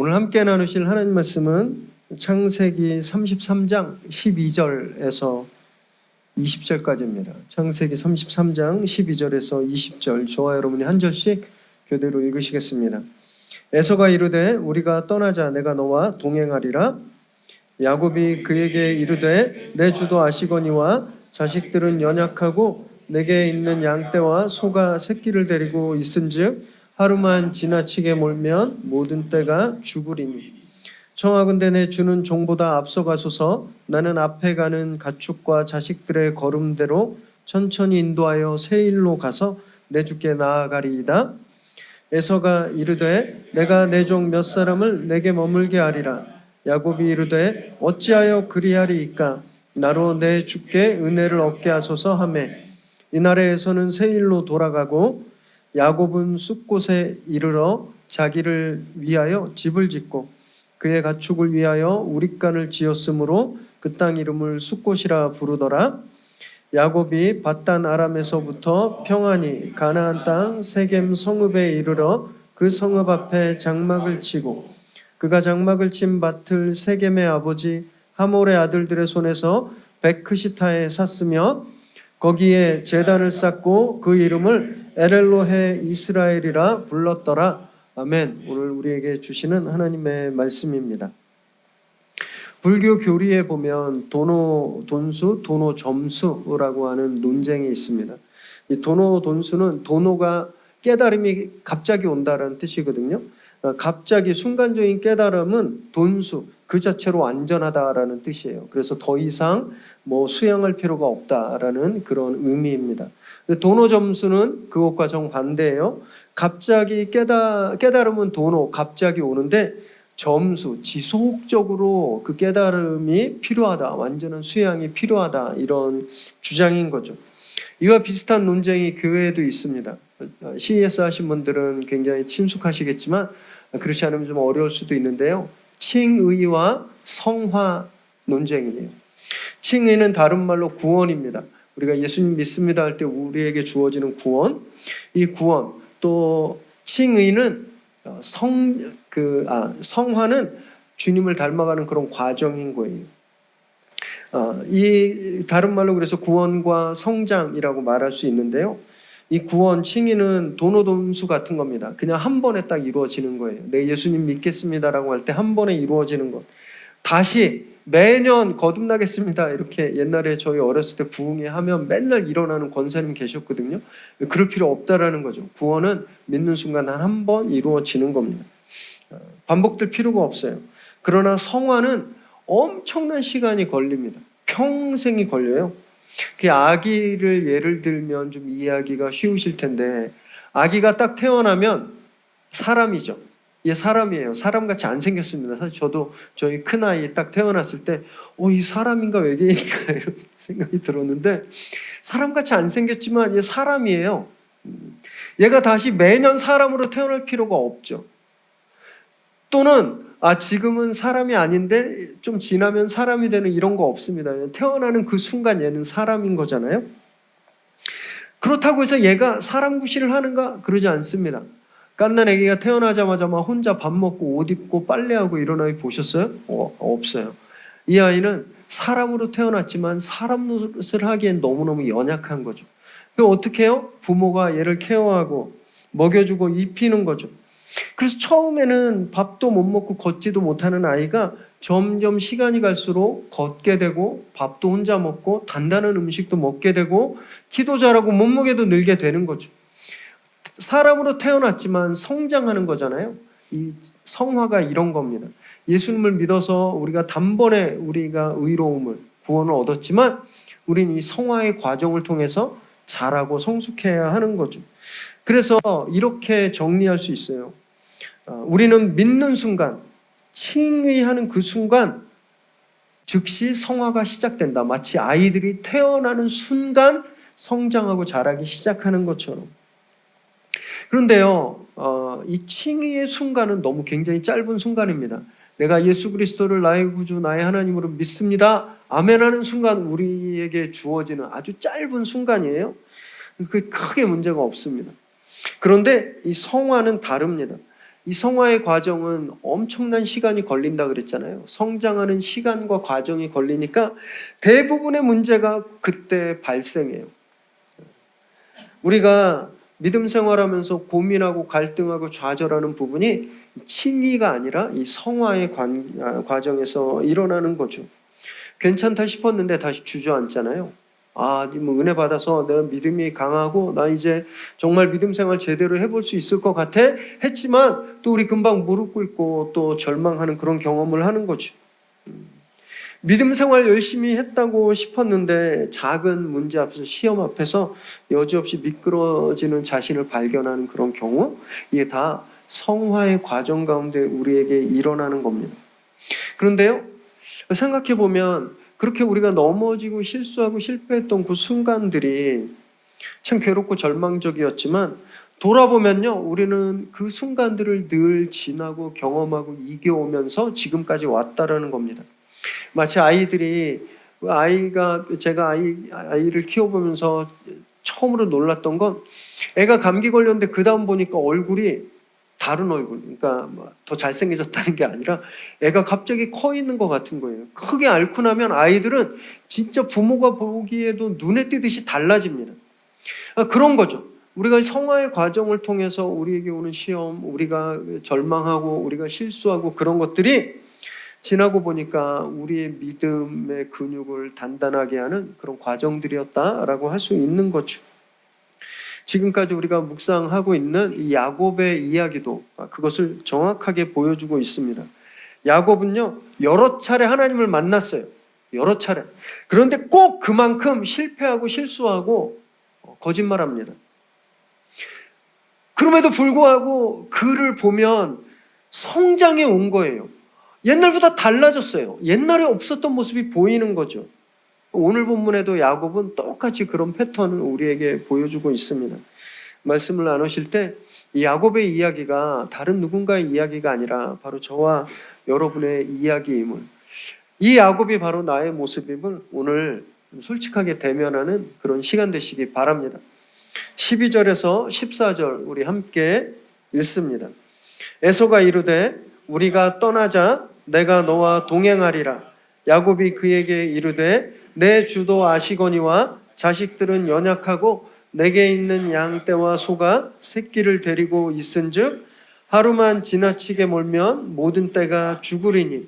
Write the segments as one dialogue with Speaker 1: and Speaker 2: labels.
Speaker 1: 오늘 함께 나누실 하나님 말씀은 창세기 33장 12절에서 20절까지입니다. 창세기 33장 12절에서 20절, 저와 여러분이 한 절씩 교대로 읽으시겠습니다. 에서가 이르되 우리가 떠나자, 내가 너와 동행하리라. 야곱이 그에게 이르되 내 주도 아시거니와 자식들은 연약하고 내게 있는 양떼와 소가 새끼를 데리고 있은즉 하루만 지나치게 몰면 모든 떼가 죽으리니 청하건대 내 주는 종보다 앞서가소서. 나는 앞에 가는 가축과 자식들의 걸음대로 천천히 인도하여 세일로 가서 내 주께 나아가리이다. 에서가 이르되 내가 내 종 몇 사람을 내게 머물게 하리라. 야곱이 이르되 어찌하여 그리하리이까. 나로 내 주께 은혜를 얻게 하소서 하매 이날에 에서는 세일로 돌아가고 야곱은 숲곳에 이르러 자기를 위하여 집을 짓고 그의 가축을 위하여 우릿간을 지었으므로 그 땅 이름을 숲곳이라 부르더라. 야곱이 밧단 아람에서부터 평안히 가나안 땅 세겜 성읍에 이르러 그 성읍 앞에 장막을 치고 그가 장막을 친 밭을 세겜의 아버지 하몰의 아들들의 손에서 베크시타에 샀으며 거기에 제단을 쌓고 그 이름을 에렐로헤 이스라엘이라 불렀더라. 아멘. 오늘 우리에게 주시는 하나님의 말씀입니다. 불교 교리에 보면 도노 돈수, 도노 점수라고 하는 논쟁이 있습니다. 이 도노 돈수는 도노가 깨달음이 갑자기 온다는 뜻이거든요. 갑자기 순간적인 깨달음은 돈수, 그 자체로 완전하다라는 뜻이에요. 그래서 더 이상 수양할 필요가 없다라는 그런 의미입니다. 도노 점수는 그것과 정반대예요. 갑자기 깨달음은 도노, 갑자기 오는데 점수, 지속적으로 그 깨달음이 필요하다, 완전한 수양이 필요하다, 이런 주장인 거죠. 이와 비슷한 논쟁이 교회에도 있습니다. CES 하신 분들은 굉장히 친숙하시겠지만 그렇지 않으면 좀 어려울 수도 있는데요. 칭의와 성화 논쟁이에요. 칭의는 다른 말로 구원입니다. 우리가 예수님 믿습니다 할 때 우리에게 주어지는 구원, 이 구원, 또 칭의는 성화는 주님을 닮아가는 그런 과정인 거예요. 이 다른 말로 그래서 구원과 성장이라고 말할 수 있는데요. 이 구원, 칭의는 도노돈수 같은 겁니다. 그냥 한 번에 딱 이루어지는 거예요. 내 예수님 믿겠습니다라고 할 때 한 번에 이루어지는 것. 다시 매년 거듭나겠습니다. 이렇게 옛날에 저희 어렸을 때 부흥회 하면 맨날 일어나는 권사님 계셨거든요. 그럴 필요 없다라는 거죠. 구원은 믿는 순간 한 번 이루어지는 겁니다. 반복될 필요가 없어요. 그러나 성화는 엄청난 시간이 걸립니다. 평생이 걸려요. 그 아기를 예를 들면 좀 이해하기가 쉬우실 텐데, 아기가 딱 태어나면 사람이죠. 얘 사람이에요. 사람같이 안 생겼습니다. 사실 저도 저희 큰아이 딱 태어났을 때 이 사람인가 외계인인가 이런 생각이 들었는데, 사람같이 안 생겼지만 얘 사람이에요. 얘가 다시 매년 사람으로 태어날 필요가 없죠. 또는 지금은 사람이 아닌데 좀 지나면 사람이 되는 이런 거 없습니다. 태어나는 그 순간 얘는 사람인 거잖아요. 그렇다고 해서 얘가 사람 구실을 하는가? 그러지 않습니다. 갓난 아기가 태어나자마자 막 혼자 밥 먹고 옷 입고 빨래하고 이런 아이 보셨어요? 없어요. 이 아이는 사람으로 태어났지만 사람 노릇을 하기엔 너무너무 연약한 거죠. 그럼 어떻게 해요? 부모가 얘를 케어하고 먹여주고 입히는 거죠. 그래서 처음에는 밥도 못 먹고 걷지도 못하는 아이가 점점 시간이 갈수록 걷게 되고 밥도 혼자 먹고 단단한 음식도 먹게 되고 키도 자라고 몸무게도 늘게 되는 거죠. 사람으로 태어났지만 성장하는 거잖아요. 이 성화가 이런 겁니다. 예수님을 믿어서 우리가 단번에 우리가 의로움을, 구원을 얻었지만 우리는 이 성화의 과정을 통해서 자라고 성숙해야 하는 거죠. 그래서 이렇게 정리할 수 있어요. 우리는 믿는 순간, 칭의하는 그 순간 즉시 성화가 시작된다. 마치 아이들이 태어나는 순간 성장하고 자라기 시작하는 것처럼. 그런데요, 이 칭의의 순간은 너무 굉장히 짧은 순간입니다. 내가 예수 그리스도를 나의 구주, 나의 하나님으로 믿습니다. 아멘 하는 순간 우리에게 주어지는 아주 짧은 순간이에요. 그게 크게 문제가 없습니다. 그런데 이 성화는 다릅니다. 이 성화의 과정은 엄청난 시간이 걸린다 그랬잖아요. 성장하는 시간과 과정이 걸리니까 대부분의 문제가 그때 발생해요. 우리가 믿음 생활하면서 고민하고 갈등하고 좌절하는 부분이 칭의가 아니라 이 성화의 과정에서 일어나는 거죠. 괜찮다 싶었는데 다시 주저앉잖아요. 뭐 은혜 받아서 내가 믿음이 강하고 나 이제 정말 믿음 생활 제대로 해볼 수 있을 것 같아 했지만 또 우리 금방 무릎 꿇고 또 절망하는 그런 경험을 하는 거죠. 믿음 생활 열심히 했다고 싶었는데 작은 문제 앞에서 시험 앞에서 여지없이 미끄러지는 자신을 발견하는 그런 경우, 이게 다 성화의 과정 가운데 우리에게 일어나는 겁니다. 그런데요, 생각해 보면 그렇게 우리가 넘어지고 실수하고 실패했던 그 순간들이 참 괴롭고 절망적이었지만 돌아보면요, 우리는 그 순간들을 늘 지나고 경험하고 이겨오면서 지금까지 왔다라는 겁니다. 마치 제가 아이를 키워보면서 처음으로 놀랐던 건 애가 감기 걸렸는데 그 다음 보니까 얼굴이 다른 얼굴, 그러니까 더 잘생겨졌다는 게 아니라 애가 갑자기 커 있는 것 같은 거예요. 크게 앓고 나면 아이들은 진짜 부모가 보기에도 눈에 띄듯이 달라집니다. 그런 거죠. 우리가 성화의 과정을 통해서 우리에게 오는 시험, 우리가 절망하고 우리가 실수하고 그런 것들이 지나고 보니까 우리의 믿음의 근육을 단단하게 하는 그런 과정들이었다라고 할 수 있는 거죠. 지금까지 우리가 묵상하고 있는 이 야곱의 이야기도 그것을 정확하게 보여주고 있습니다. 야곱은요, 여러 차례 하나님을 만났어요. 여러 차례. 그런데 꼭 그만큼 실패하고 실수하고 거짓말합니다. 그럼에도 불구하고 그를 보면 성장해 온 거예요. 옛날보다 달라졌어요. 옛날에 없었던 모습이 보이는 거죠. 오늘 본문에도 야곱은 똑같이 그런 패턴을 우리에게 보여주고 있습니다. 말씀을 나누실 때 이 야곱의 이야기가 다른 누군가의 이야기가 아니라 바로 저와 여러분의 이야기임을, 이 야곱이 바로 나의 모습임을 오늘 솔직하게 대면하는 그런 시간 되시기 바랍니다. 12절에서 14절 우리 함께 읽습니다. 에서가 이르되 우리가 떠나자 내가 너와 동행하리라. 야곱이 그에게 이르되 내 주도 아시거니와 자식들은 연약하고 내게 있는 양떼와 소가 새끼를 데리고 있은즉 하루만 지나치게 몰면 모든 떼가 죽으리니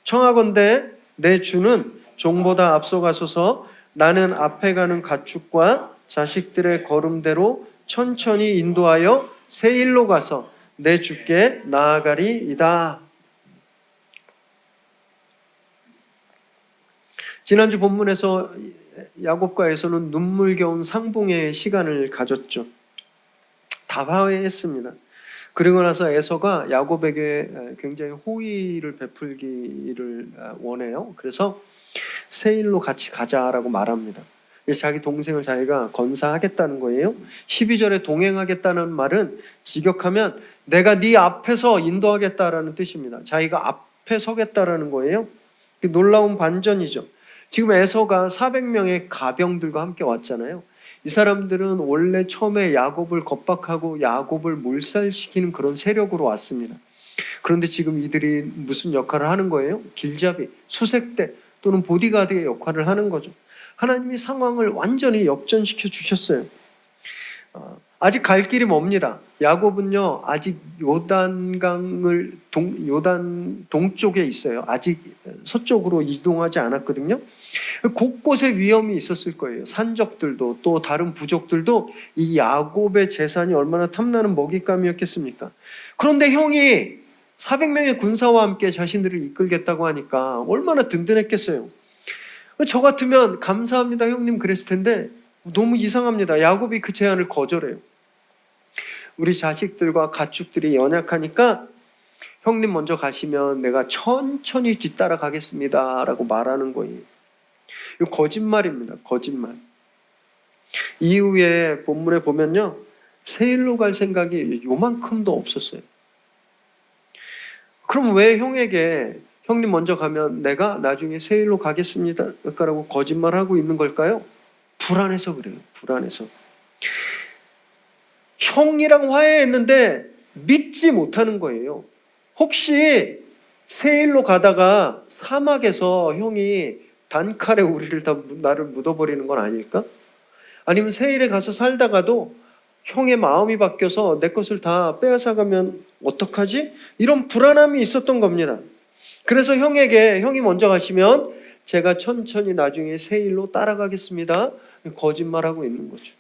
Speaker 1: 청하건대 내 주는 종보다 앞서가소서. 나는 앞에 가는 가축과 자식들의 걸음대로 천천히 인도하여 세일로 가서 내 주께 나아가리이다. 지난주 본문에서 야곱과 에서는 눈물겨운 상봉의 시간을 가졌죠. 다 화해했습니다. 그리고 나서 에서가 야곱에게 굉장히 호의를 베풀기를 원해요. 그래서 세일로 같이 가자라고 말합니다. 자기 동생을 자기가 건사하겠다는 거예요. 12절에 동행하겠다는 말은 직역하면 내가 네 앞에서 인도하겠다라는 뜻입니다. 자기가 앞에 서겠다라는 거예요. 놀라운 반전이죠. 지금 에서가 400명의 가병들과 함께 왔잖아요. 이 사람들은 원래 처음에 야곱을 겁박하고 야곱을 몰살시키는 그런 세력으로 왔습니다. 그런데 지금 이들이 무슨 역할을 하는 거예요? 길잡이, 수색대 또는 보디가드의 역할을 하는 거죠. 하나님이 상황을 완전히 역전시켜 주셨어요. 아직 갈 길이 멉니다. 야곱은요, 아직 요단 동쪽에 있어요. 아직 서쪽으로 이동하지 않았거든요. 곳곳에 위험이 있었을 거예요. 산적들도 또 다른 부족들도 이 야곱의 재산이 얼마나 탐나는 먹잇감이었겠습니까? 그런데 형이 400명의 군사와 함께 자신들을 이끌겠다고 하니까 얼마나 든든했겠어요. 저 같으면 감사합니다 형님 그랬을 텐데 너무 이상합니다. 야곱이 그 제안을 거절해요. 우리 자식들과 가축들이 연약하니까 형님 먼저 가시면 내가 천천히 뒤따라 가겠습니다 라고 말하는 거예요. 이거 거짓말입니다. 거짓말. 이후에 본문에 보면요, 세일로 갈 생각이 요만큼도 없었어요. 그럼 왜 형에게 형님 먼저 가면 내가 나중에 세일로 가겠습니다 라고 거짓말하고 있는 걸까요? 불안해서 그래요. 불안해서. 형이랑 화해했는데 믿지 못하는 거예요. 혹시 세일로 가다가 사막에서 형이 단칼에 우리를 다 나를 묻어버리는 건 아닐까? 아니면 세일에 가서 살다가도 형의 마음이 바뀌어서 내 것을 다 빼앗아가면 어떡하지? 이런 불안함이 있었던 겁니다. 그래서 형이 먼저 가시면 제가 천천히 나중에 세일로 따라가겠습니다. 거짓말하고 있는 거죠.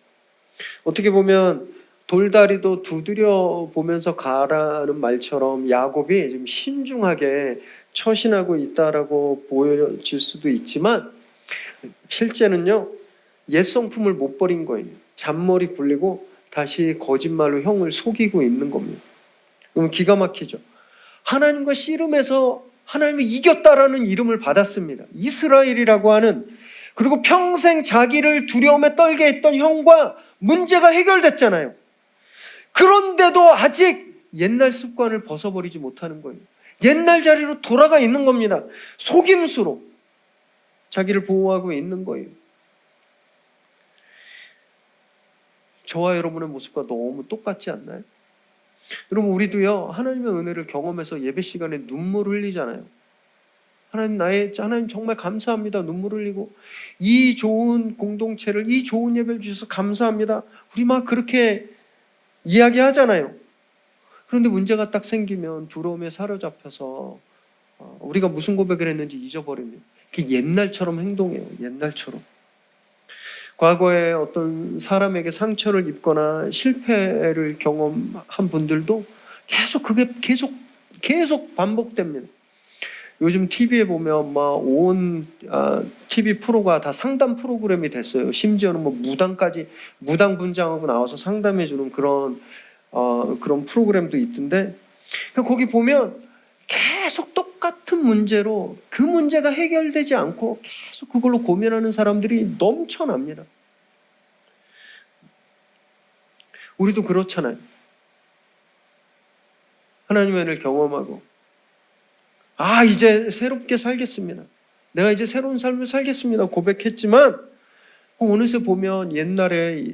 Speaker 1: 어떻게 보면 돌다리도 두드려 보면서 가라는 말처럼 야곱이 좀 신중하게 처신하고 있다라고 보여질 수도 있지만 실제는요, 옛 성품을 못 버린 거예요. 잔머리 굴리고 다시 거짓말로 형을 속이고 있는 겁니다. 그럼 기가 막히죠. 하나님과 씨름해서 하나님이 이겼다라는 이름을 받았습니다. 이스라엘이라고 하는, 그리고 평생 자기를 두려움에 떨게 했던 형과 문제가 해결됐잖아요. 그런데도 아직 옛날 습관을 벗어버리지 못하는 거예요. 옛날 자리로 돌아가 있는 겁니다. 속임수로 자기를 보호하고 있는 거예요. 저와 여러분의 모습과 너무 똑같지 않나요? 여러분, 우리도요, 하나님의 은혜를 경험해서 예배 시간에 눈물 흘리잖아요. 하나님 정말 감사합니다. 눈물 흘리고, 이 좋은 공동체를, 이 좋은 예배를 주셔서 감사합니다. 우리 막 그렇게 이야기하잖아요. 그런데 문제가 딱 생기면 두려움에 사로잡혀서 우리가 무슨 고백을 했는지 잊어버립니다. 그게 옛날처럼 행동해요. 옛날처럼. 과거에 어떤 사람에게 상처를 입거나 실패를 경험한 분들도 그게 계속 반복됩니다. 요즘 TV에 보면 온 TV 프로가 다 상담 프로그램이 됐어요. 심지어는 무당 분장하고 나와서 상담해주는 그런 프로그램도 있던데, 거기 보면 계속 똑같은 문제로 그 문제가 해결되지 않고 계속 그걸로 고민하는 사람들이 넘쳐납니다. 우리도 그렇잖아요. 하나님의 은혜를 경험하고, 이제 새롭게 살겠습니다. 내가 이제 새로운 삶을 살겠습니다. 고백했지만 어느새 보면 옛날에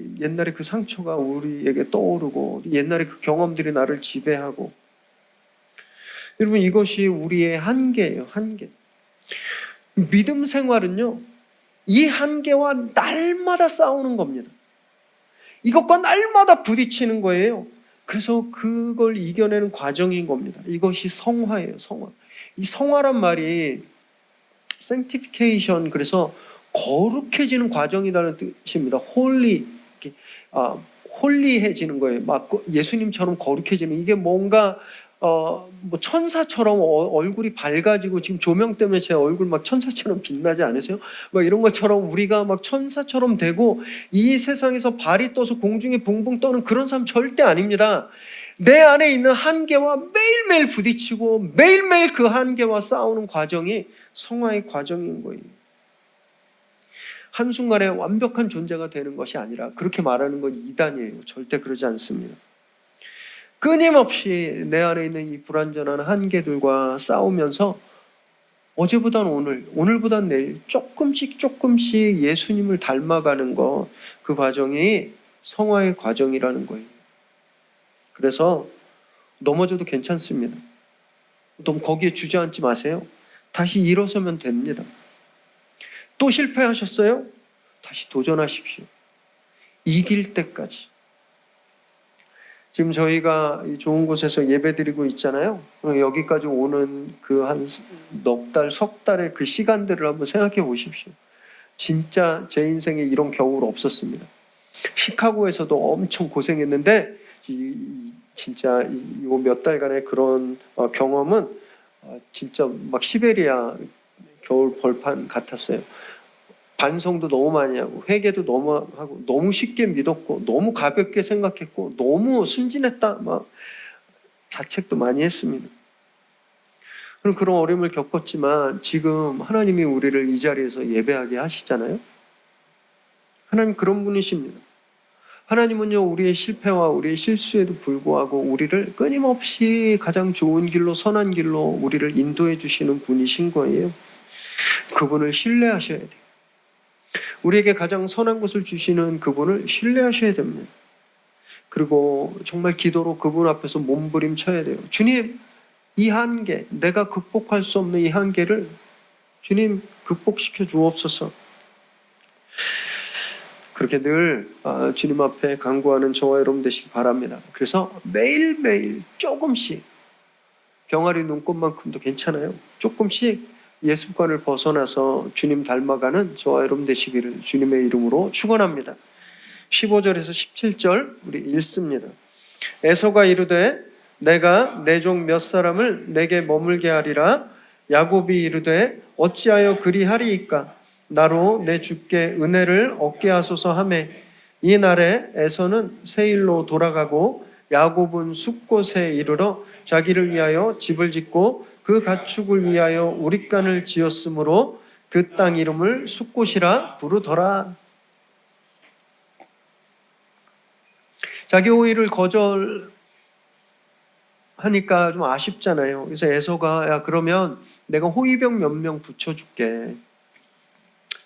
Speaker 1: 그 상처가 우리에게 떠오르고, 옛날에 그 경험들이 나를 지배하고. 여러분, 이것이 우리의 한계예요. 한계. 믿음 생활은요, 이 한계와 날마다 싸우는 겁니다. 이것과 날마다 부딪히는 거예요. 그래서 그걸 이겨내는 과정인 겁니다. 이것이 성화예요. 성화. 이 성화란 말이 sanctification, 그래서 거룩해지는 과정이라는 뜻입니다. 홀리해지는 거예요. 막 예수님처럼 거룩해지는, 이게 뭔가 천사처럼 얼굴이 밝아지고, 지금 조명 때문에 제 얼굴 막 천사처럼 빛나지 않으세요? 막 이런 것처럼 우리가 막 천사처럼 되고 이 세상에서 발이 떠서 공중에 붕붕 떠는 그런 사람 절대 아닙니다. 내 안에 있는 한계와 매일매일 부딪히고 매일매일 그 한계와 싸우는 과정이 성화의 과정인 거예요. 한순간에 완벽한 존재가 되는 것이 아니라, 그렇게 말하는 건 이단이에요. 절대 그러지 않습니다. 끊임없이 내 안에 있는 이 불완전한 한계들과 싸우면서 어제보단 오늘, 오늘보단 내일 조금씩 예수님을 닮아가는 것, 그 과정이 성화의 과정이라는 거예요. 그래서 넘어져도 괜찮습니다. 너무 거기에 주저앉지 마세요. 다시 일어서면 됩니다. 또 실패하셨어요? 다시 도전하십시오. 이길 때까지. 지금 저희가 좋은 곳에서 예배드리고 있잖아요. 여기까지 오는 그 한 넉 달, 석 달의 그 시간들을 한번 생각해 보십시오. 진짜 제 인생에 이런 겨울 없었습니다. 시카고에서도 엄청 고생했는데 진짜 이 몇 달간의 그런 경험은 진짜 막 시베리아 겨울 벌판 같았어요. 반성도 너무 많이 하고 회개도 너무 하고, 너무 쉽게 믿었고 너무 가볍게 생각했고 너무 순진했다 막 자책도 많이 했습니다. 그런 어려움을 겪었지만 지금 하나님이 우리를 이 자리에서 예배하게 하시잖아요. 하나님 그런 분이십니다. 하나님은요, 우리의 실패와 우리의 실수에도 불구하고 우리를 끊임없이 가장 좋은 길로, 선한 길로 우리를 인도해 주시는 분이신 거예요. 그분을 신뢰하셔야 돼요. 우리에게 가장 선한 것을 주시는 그분을 신뢰하셔야 됩니다. 그리고 정말 기도로 그분 앞에서 몸부림쳐야 돼요. 주님, 이 한계, 내가 극복할 수 없는 이 한계를 주님 극복시켜 주옵소서. 그렇게 늘 주님 앞에 간구하는 저와 여러분 되시기 바랍니다. 그래서 매일매일 조금씩, 병아리 눈곱만큼도 괜찮아요. 조금씩 예습관을 벗어나서 주님 닮아가는 저와 여러분 되시기를 주님의 이름으로 축원합니다. 15절에서 17절 우리 읽습니다. 에서가 이르되 내가 내 종 몇 사람을 내게 머물게 하리라. 야곱이 이르되 어찌하여 그리하리이까. 나로 내 주께 은혜를 얻게 하소서 하매 이 날에 에서는 세일로 돌아가고 야곱은 숫곳에 이르러 자기를 위하여 집을 짓고 그 가축을 위하여 우릿간을 지었으므로 그 땅 이름을 숫곳이라 부르더라. 자기 호의를 거절하니까 좀 아쉽잖아요. 그래서 에서가 야 그러면 내가 호위병 몇 명 붙여줄게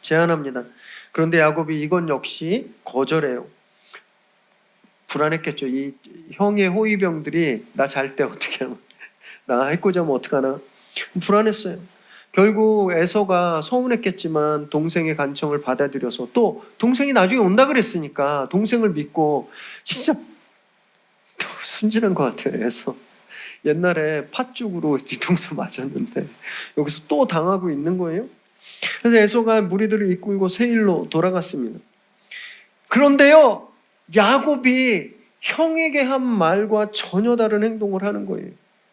Speaker 1: 제안합니다. 그런데 야곱이 이건 역시 거절해요. 불안했겠죠. 이 형의 호위병들이 나 잘 때 어떻게 하나, 나 해코지 하면 어떡하나 불안했어요. 결국 에서가 서운했겠지만 동생의 간청을 받아들여서 또 동생이 나중에 온다 그랬으니까 동생을 믿고 진짜 순진한 것 같아요. 에서 옛날에 팥죽으로 뒤통수 맞았는데 여기서 또 당하고 있는 거예요. 그래서 에서가 무리들을 이끌고 세일로 돌아갔습니다. 그런데요, 야곱이 형에게 한 말과 전혀 다른 행동을 하는 거예요.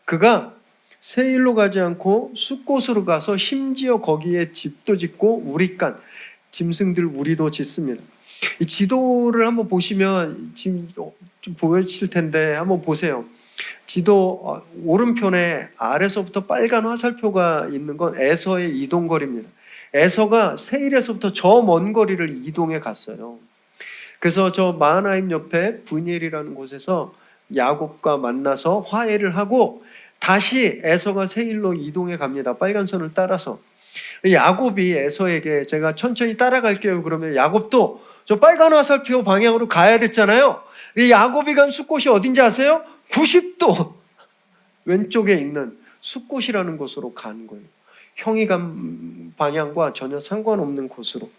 Speaker 1: 그가 세일로 가지 않고 숫곳으로 가서 심지어 거기에 집도 짓고 우릿간, 짐승들 우리도 짓습니다. 이 지도를 한번 보시면 지금 좀 보여질 텐데 한번 보세요. 지도 오른편에 아래서부터 빨간 화살표가 있는 건 에서의 이동거리입니다. 에서가 세일에서부터 저 먼 거리를 이동해 갔어요. 그래서 저 마하나임 옆에 브니엘이라는 곳에서 야곱과 만나서 화해를 하고 다시 에서가 세일로 이동해 갑니다. 빨간 선을 따라서. 야곱이 에서에게 제가 천천히 따라갈게요. 그러면 야곱도 저 빨간 화살표 방향으로 가야 됐잖아요. 야곱이 간 숫곳이 어딘지 아세요? 90도 왼쪽에 있는 숫곳이라는 곳으로 간 거예요. 형이 간 방향과 전혀 상관없는 곳으로.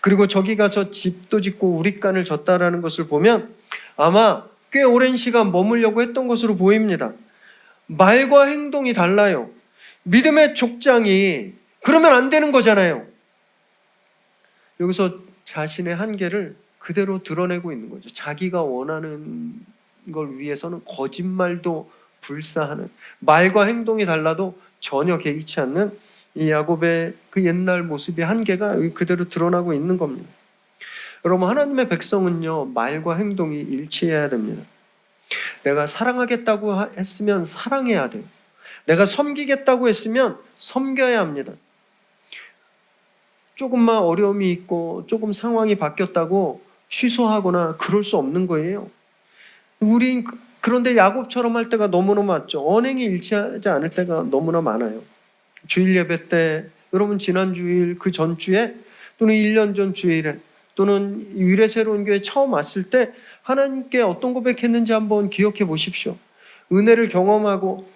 Speaker 1: 그리고 저기 가서 집도 짓고 우릿간을 졌다라는 것을 보면 아마 꽤 오랜 시간 머물려고 했던 것으로 보입니다. 말과 행동이 달라요. 믿음의 족장이 그러면 안 되는 거잖아요. 여기서 자신의 한계를 그대로 드러내고 있는 거죠. 자기가 원하는 걸 위해서는 거짓말도 불사하는, 말과 행동이 달라도 전혀 개의치 않는 이 야곱의 그 옛날 모습의 한계가 여기 그대로 드러나고 있는 겁니다. 여러분, 하나님의 백성은요, 말과 행동이 일치해야 됩니다. 내가 사랑하겠다고 했으면 사랑해야 돼요. 내가 섬기겠다고 했으면 섬겨야 합니다. 조금만 어려움이 있고 조금 상황이 바뀌었다고 취소하거나 그럴 수 없는 거예요. 우린 그런데 야곱처럼 할 때가 너무너무 많죠. 언행이 일치하지 않을 때가 너무나 많아요. 주일 예배 때, 여러분 지난 주일 그 전주에 또는 1년 전 주일에 또는 유래 새로운 교회 처음 왔을 때 하나님께 어떤 고백했는지 한번 기억해 보십시오. 은혜를 경험하고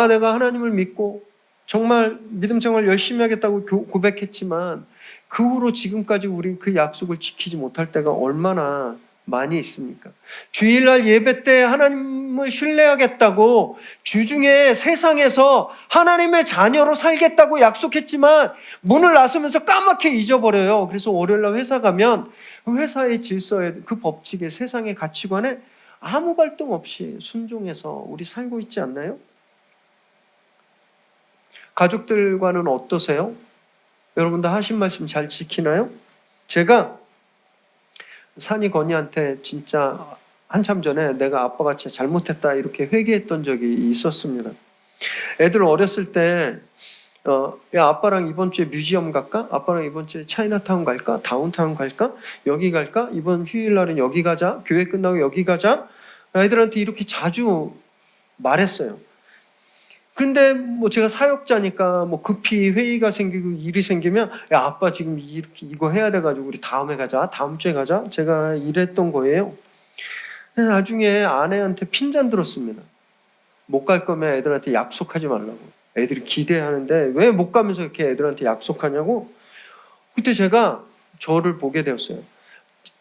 Speaker 1: 내가 하나님을 믿고 정말 믿음 생활 열심히 하겠다고 고백했지만 그 후로 지금까지 우리 그 약속을 지키지 못할 때가 얼마나 많이 있습니까? 주일날 예배 때 하나님을 신뢰하겠다고 주중에 세상에서 하나님의 자녀로 살겠다고 약속했지만 문을 나서면서 까맣게 잊어버려요. 그래서 월요일날 회사 가면 그 회사의 질서에, 그 법칙에, 세상의 가치관에 아무 갈등 없이 순종해서 우리 살고 있지 않나요? 가족들과는 어떠세요? 여러분들 하신 말씀 잘 지키나요? 제가 산이 건이한테 진짜 한참 전에 내가 아빠가 진짜 잘못했다 이렇게 회개했던 적이 있었습니다. 애들 어렸을 때 야 아빠랑 이번 주에 뮤지엄 갈까? 아빠랑 이번 주에 차이나타운 갈까? 다운타운 갈까? 여기 갈까? 이번 휴일날은 여기 가자. 교회 끝나고 여기 가자. 애들한테 이렇게 자주 말했어요. 근데 뭐 제가 사역자니까 뭐 급히 회의가 생기고 일이 생기면 야 아빠 지금 이렇게 이거 해야 돼가지고 우리 다음에 가자, 다음 주에 가자, 제가 이랬던 거예요. 나중에 아내한테 핀잔 들었습니다. 못 갈 거면 애들한테 약속하지 말라고. 애들이 기대하는데 왜 못 가면서 이렇게 애들한테 약속하냐고. 그때 제가 저를 보게 되었어요.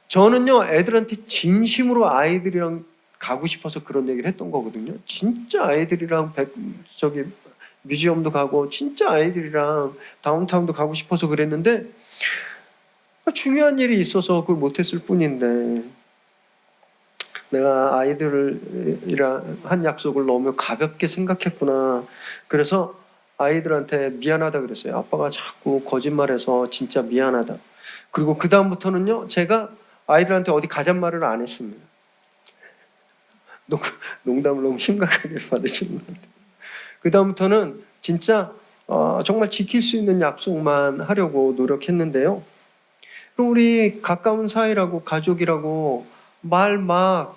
Speaker 1: 저는요, 애들한테 진심으로 아이들이랑 가고 싶어서 그런 얘기를 했던 거거든요. 진짜 아이들이랑 뮤지엄도 가고 진짜 아이들이랑 다운타운도 가고 싶어서 그랬는데 중요한 일이 있어서 그걸 못했을 뿐인데 내가 아이들이랑 한 약속을 너무 가볍게 생각했구나. 그래서 아이들한테 미안하다 그랬어요. 아빠가 자꾸 거짓말해서 진짜 미안하다. 그리고 그 다음부터는요, 제가 아이들한테 어디 가잔 말을 안 했습니다. 농담을 너무 심각하게 받으시는 것 같아요. 그 다음부터는 진짜 정말 지킬 수 있는 약속만 하려고 노력했는데요. 그럼 우리 가까운 사이라고 가족이라고 말 막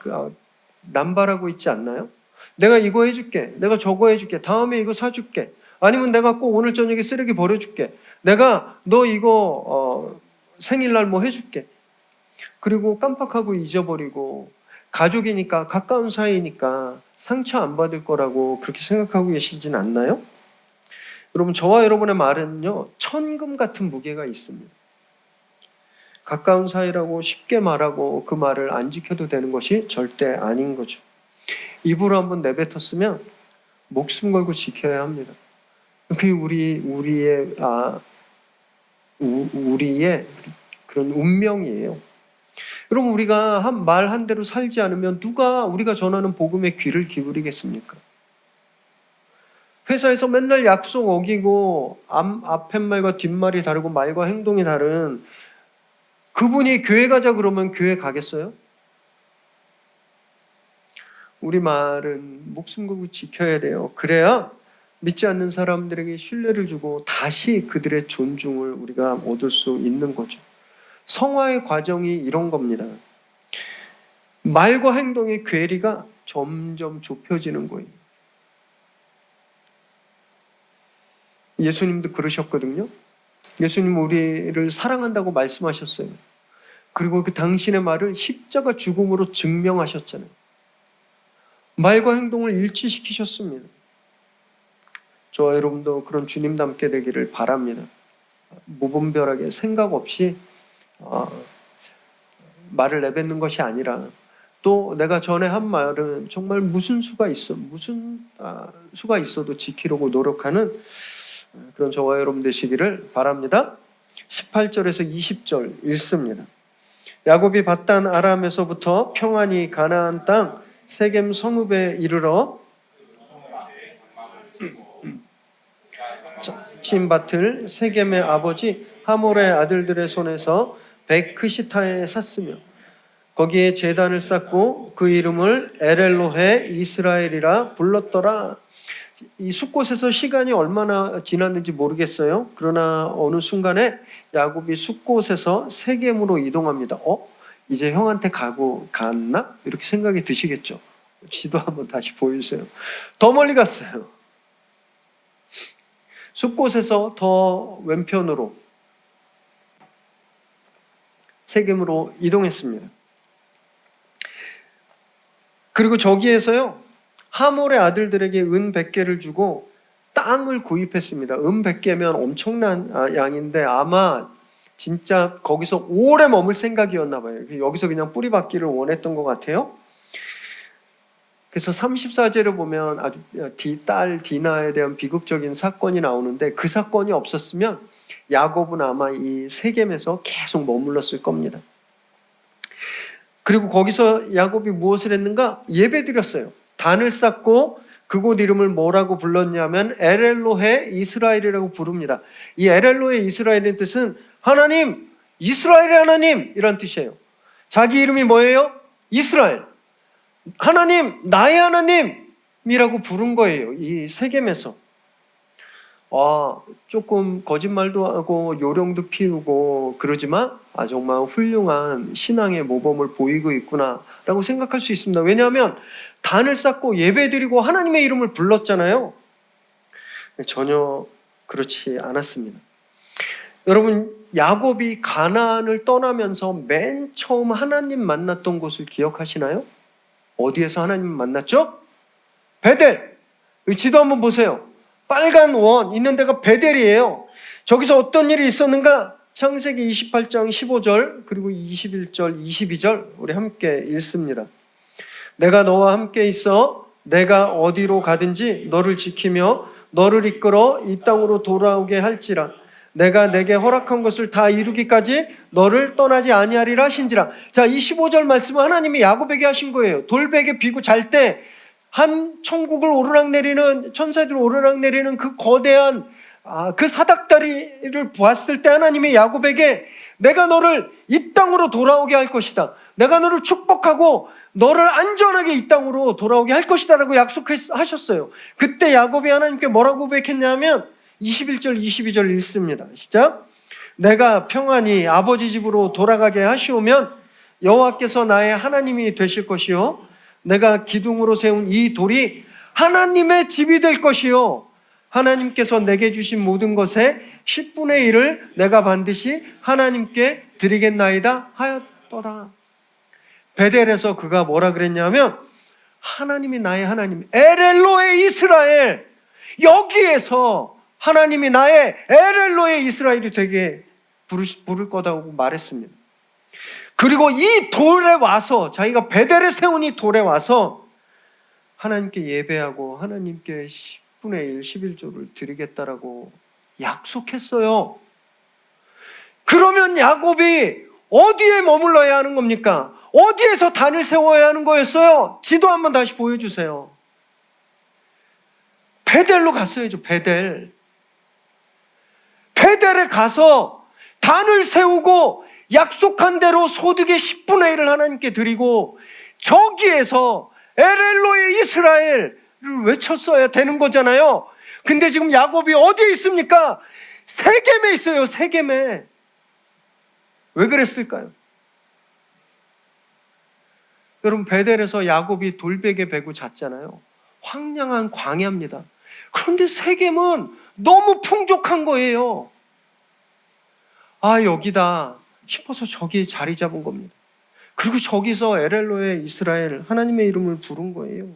Speaker 1: 남발하고 있지 않나요? 내가 이거 해줄게. 내가 저거 해줄게. 다음에 이거 사줄게. 아니면 내가 꼭 오늘 저녁에 쓰레기 버려줄게. 내가 너 이거 생일날 뭐 해줄게. 그리고 깜빡하고 잊어버리고 가족이니까 가까운 사이니까 상처 안 받을 거라고 그렇게 생각하고 계시진 않나요? 여러분, 저와 여러분의 말은요, 천금 같은 무게가 있습니다. 가까운 사이라고 쉽게 말하고 그 말을 안 지켜도 되는 것이 절대 아닌 거죠. 입으로 한번 내뱉었으면 목숨 걸고 지켜야 합니다. 그게 우리의 그런 운명이에요. 여러분, 우리가 말 한 대로 살지 않으면 누가 우리가 전하는 복음에 귀를 기울이겠습니까? 회사에서 맨날 약속 어기고 앞팻말과 뒷말이 다르고 말과 행동이 다른 그분이 교회 가자 그러면 교회 가겠어요? 우리 말은 목숨 걸고 지켜야 돼요. 그래야 믿지 않는 사람들에게 신뢰를 주고 다시 그들의 존중을 우리가 얻을 수 있는 거죠. 성화의 과정이 이런 겁니다. 말과 행동의 괴리가 점점 좁혀지는 거예요. 예수님도 그러셨거든요. 예수님 우리를 사랑한다고 말씀하셨어요. 그리고 그 당신의 말을 십자가 죽음으로 증명하셨잖아요. 말과 행동을 일치시키셨습니다. 저와 여러분도 그런 주님 닮게 되기를 바랍니다. 무분별하게 생각 없이 말을 내뱉는 것이 아니라 또 내가 전에 한 말은 정말 무슨 수가 있어도 지키려고 노력하는 그런 저와 여러분 되시기를 바랍니다. 18절에서 20절 읽습니다. 야곱이 밧단 아람에서부터 평안히 가나안 땅 세겜 성읍에 이르러 친 밭을 세겜의 아버지 하몰의 아들들의 손에서 베크시타에 샀으며 거기에 제단을 쌓고 그 이름을 에렐로헤 이스라엘이라 불렀더라. 이 숫곳에서 시간이 얼마나 지났는지 모르겠어요. 그러나 어느 순간에 야곱이 숫곳에서 세겜으로 이동합니다. 이제 형한테 갔나? 이렇게 생각이 드시겠죠. 지도 한번 다시 보여주세요. 더 멀리 갔어요. 숫곳에서 더 왼편으로 세겜으로 이동했습니다. 그리고 저기에서요, 하몰의 아들들에게 은 100개를 주고 땅을 구입했습니다. 은 100개면 엄청난 양인데 아마 진짜 거기서 오래 머물 생각이었나 봐요. 여기서 그냥 뿌리박기를 원했던 것 같아요. 그래서 34제를 보면 아주 딸 디나에 대한 비극적인 사건이 나오는데 그 사건이 없었으면 야곱은 아마 이 세겜에서 계속 머물렀을 겁니다. 그리고 거기서 야곱이 무엇을 했는가? 예배드렸어요. 단을 쌓고 그곳 이름을 뭐라고 불렀냐면 에렐로헤 이스라엘이라고 부릅니다. 이 에렐로헤 이스라엘의 뜻은 하나님, 이스라엘의 하나님 이란 뜻이에요. 자기 이름이 뭐예요? 이스라엘. 하나님, 나의 하나님이라고 부른 거예요. 이 세겜에서. 조금 거짓말도 하고 요령도 피우고 그러지만 정말 훌륭한 신앙의 모범을 보이고 있구나라고 생각할 수 있습니다. 왜냐하면 단을 쌓고 예배드리고 하나님의 이름을 불렀잖아요. 전혀 그렇지 않았습니다. 여러분, 야곱이 가나안을 떠나면서 맨 처음 하나님 만났던 곳을 기억하시나요? 어디에서 하나님을 만났죠? 베델. 지도 한번 보세요. 빨간 원 있는 데가 베델이에요. 저기서 어떤 일이 있었는가? 창세기 28장 15절 그리고 21절 22절 우리 함께 읽습니다. 내가 너와 함께 있어 내가 어디로 가든지 너를 지키며 너를 이끌어 이 땅으로 돌아오게 할지라. 내가 내게 허락한 것을 다 이루기까지 너를 떠나지 아니하리라 하신지라. 자, 이 15절 말씀은 하나님이 야곱에게 하신 거예요. 돌베개 비고 잘 때 한 천국을 오르락내리는 천사들이 오르락내리는 그 거대한 그 사닥다리를 보았을 때 하나님이 야곱에게 내가 너를 이 땅으로 돌아오게 할 것이다. 내가 너를 축복하고 너를 안전하게 이 땅으로 돌아오게 할 것이다 라고 약속하셨어요. 그때 야곱이 하나님께 뭐라고 고백했냐면 21절 22절 읽습니다. 시작. 내가 평안히 아버지 집으로 돌아가게 하시오면 여호와께서 나의 하나님이 되실 것이요 내가 기둥으로 세운 이 돌이 하나님의 집이 될 것이요 하나님께서 내게 주신 모든 것의 10분의 1을 내가 반드시 하나님께 드리겠나이다 하였더라. 베델에서 그가 뭐라 그랬냐면 하나님이 나의 하나님 엘엘로의 이스라엘, 여기에서 하나님이 나의 엘엘로의 이스라엘이 되게 부를 거다고 말했습니다. 그리고 이 돌에 와서 자기가 베델에 세운 이 돌에 와서 하나님께 예배하고 하나님께 10분의 1, 11조를 드리겠다라고 약속했어요. 그러면 야곱이 어디에 머물러야 하는 겁니까? 어디에서 단을 세워야 하는 거였어요? 지도 한번 다시 보여주세요. 베델로 갔어야죠. 베델에 가서 단을 세우고 약속한 대로 소득의 10분의 1을 하나님께 드리고 저기에서 엘엘로의 이스라엘을 외쳤어야 되는 거잖아요. 근데 지금 야곱이 어디에 있습니까? 세겜에 있어요. 세겜에. 왜 그랬을까요? 여러분, 베델에서 야곱이 돌베개 베고 잤잖아요. 황량한 광야입니다. 그런데 세겜은 너무 풍족한 거예요. 여기다 싶어서 저기에 자리 잡은 겁니다. 그리고 저기서 엘엘로의 이스라엘, 하나님의 이름을 부른 거예요.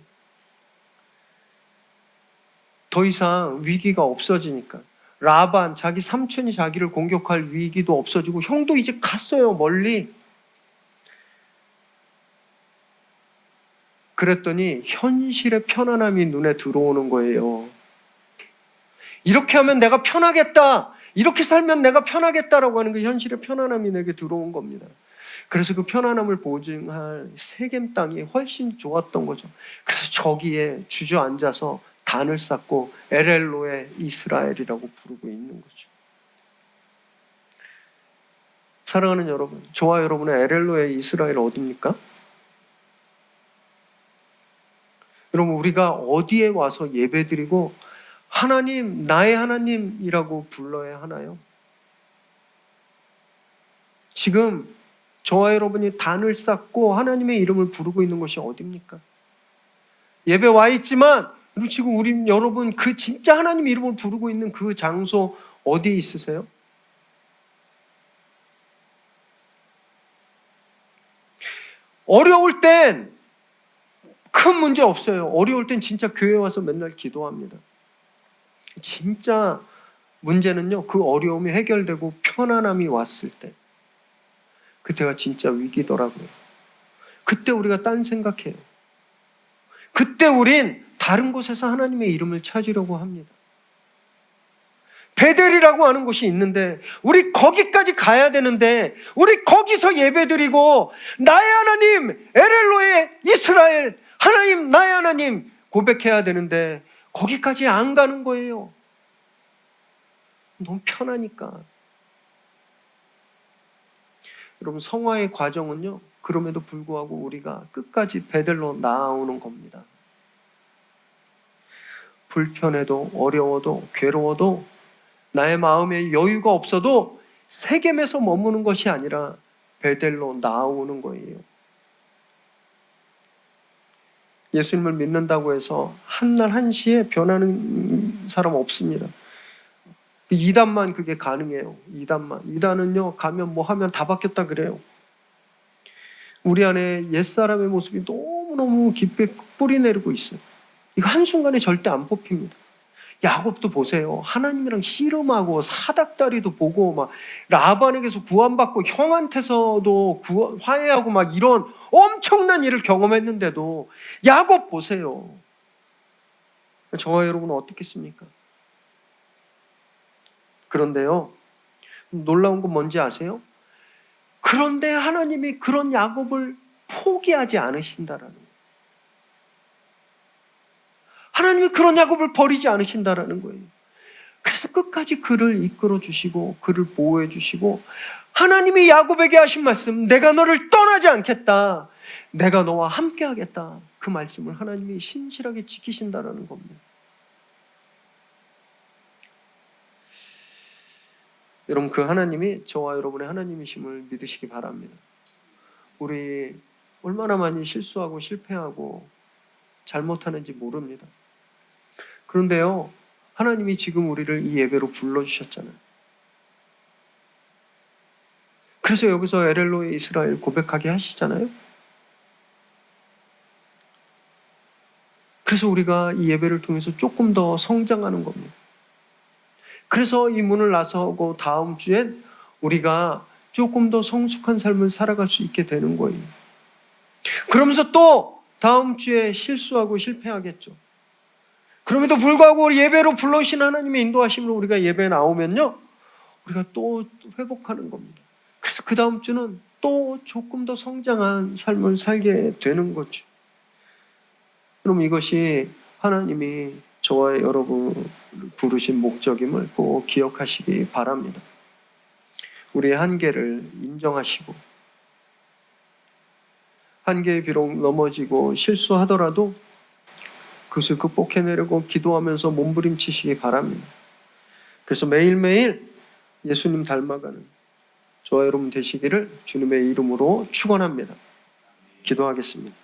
Speaker 1: 더 이상 위기가 없어지니까. 라반, 자기 삼촌이 자기를 공격할 위기도 없어지고 형도 이제 갔어요, 멀리. 그랬더니 현실의 편안함이 눈에 들어오는 거예요. 이렇게 하면 내가 편하겠다, 이렇게 살면 내가 편하겠다라고 하는 그 현실의 편안함이 내게 들어온 겁니다. 그래서 그 편안함을 보증할 세겜 땅이 훨씬 좋았던 거죠. 그래서 저기에 주저앉아서 단을 쌓고 엘엘로의 이스라엘이라고 부르고 있는 거죠. 사랑하는 여러분, 저와 여러분의 엘엘로의 이스라엘 어디입니까? 여러분, 우리가 어디에 와서 예배드리고 하나님, 나의 하나님이라고 불러야 하나요? 지금 저와 여러분이 단을 쌓고 하나님의 이름을 부르고 있는 것이 어디입니까? 예배 와 있지만 그리고 지금 우리 여러분 그 진짜 하나님의 이름을 부르고 있는 그 장소 어디에 있으세요? 어려울 땐 큰 문제 없어요. 어려울 땐 진짜 교회 와서 맨날 기도합니다. 진짜 문제는요, 그 어려움이 해결되고 편안함이 왔을 때, 그때가 진짜 위기더라고요. 그때 우리가 딴 생각해요. 그때 우린 다른 곳에서 하나님의 이름을 찾으려고 합니다. 베델이라고 하는 곳이 있는데 우리 거기까지 가야 되는데 우리 거기서 예배드리고 나의 하나님 엘엘로의 이스라엘 하나님 나의 하나님 고백해야 되는데 거기까지 안 가는 거예요. 너무 편하니까. 여러분, 성화의 과정은요, 그럼에도 불구하고 우리가 끝까지 베델로 나아오는 겁니다. 불편해도 어려워도 괴로워도 나의 마음에 여유가 없어도 세겜에서 머무는 것이 아니라 베델로 나아오는 거예요. 예수님을 믿는다고 해서 한날 한시에 변하는 사람 없습니다. 이단만 그게 가능해요. 이단은요, 가면 뭐 하면 다 바뀌었다 그래요. 우리 안에 옛사람의 모습이 너무 너무너무 깊게 뿌리 내리고 있어요. 이거 한순간에 절대 안 뽑힙니다. 야곱도 보세요. 하나님이랑 씨름하고 사닥다리도 보고 막 라반에게서 구원받고 형한테서도 화해하고 막 이런 엄청난 일을 경험했는데도 야곱 보세요. 저와 여러분은 어떻겠습니까? 그런데요, 놀라운 건 뭔지 아세요? 그런데 하나님이 그런 야곱을 포기하지 않으신다라는 거예요. 하나님이 그런 야곱을 버리지 않으신다라는 거예요. 그래서 끝까지 그를 이끌어 주시고 그를 보호해 주시고, 하나님이 야곱에게 하신 말씀, 내가 너를 떠나지 않겠다, 내가 너와 함께 하겠다, 그 말씀을 하나님이 신실하게 지키신다라는 겁니다. 여러분, 그 하나님이 저와 여러분의 하나님이심을 믿으시기 바랍니다. 우리 얼마나 많이 실수하고 실패하고 잘못하는지 모릅니다. 그런데요, 하나님이 지금 우리를 이 예배로 불러주셨잖아요. 그래서 여기서 엘엘로이 이스라엘 고백하게 하시잖아요. 그래서 우리가 이 예배를 통해서 조금 더 성장하는 겁니다. 그래서 이 문을 나서고 다음 주엔 우리가 조금 더 성숙한 삶을 살아갈 수 있게 되는 거예요. 그러면서 또 다음 주에 실수하고 실패하겠죠. 그럼에도 불구하고 우리 예배로 불러주신 하나님의 인도하심으로 우리가 예배에 나오면요, 우리가 또 회복하는 겁니다. 그래서 그 다음 주는 또 조금 더 성장한 삶을 살게 되는 거죠. 그럼 이것이 하나님이 저와 여러분을 부르신 목적임을 꼭 기억하시기 바랍니다. 우리의 한계를 인정하시고, 한계에 비록 넘어지고 실수하더라도 그것을 극복해내려고 기도하면서 몸부림치시기 바랍니다. 그래서 매일매일 예수님 닮아가는 저와 여러분 되시기를 주님의 이름으로 축원합니다. 기도하겠습니다.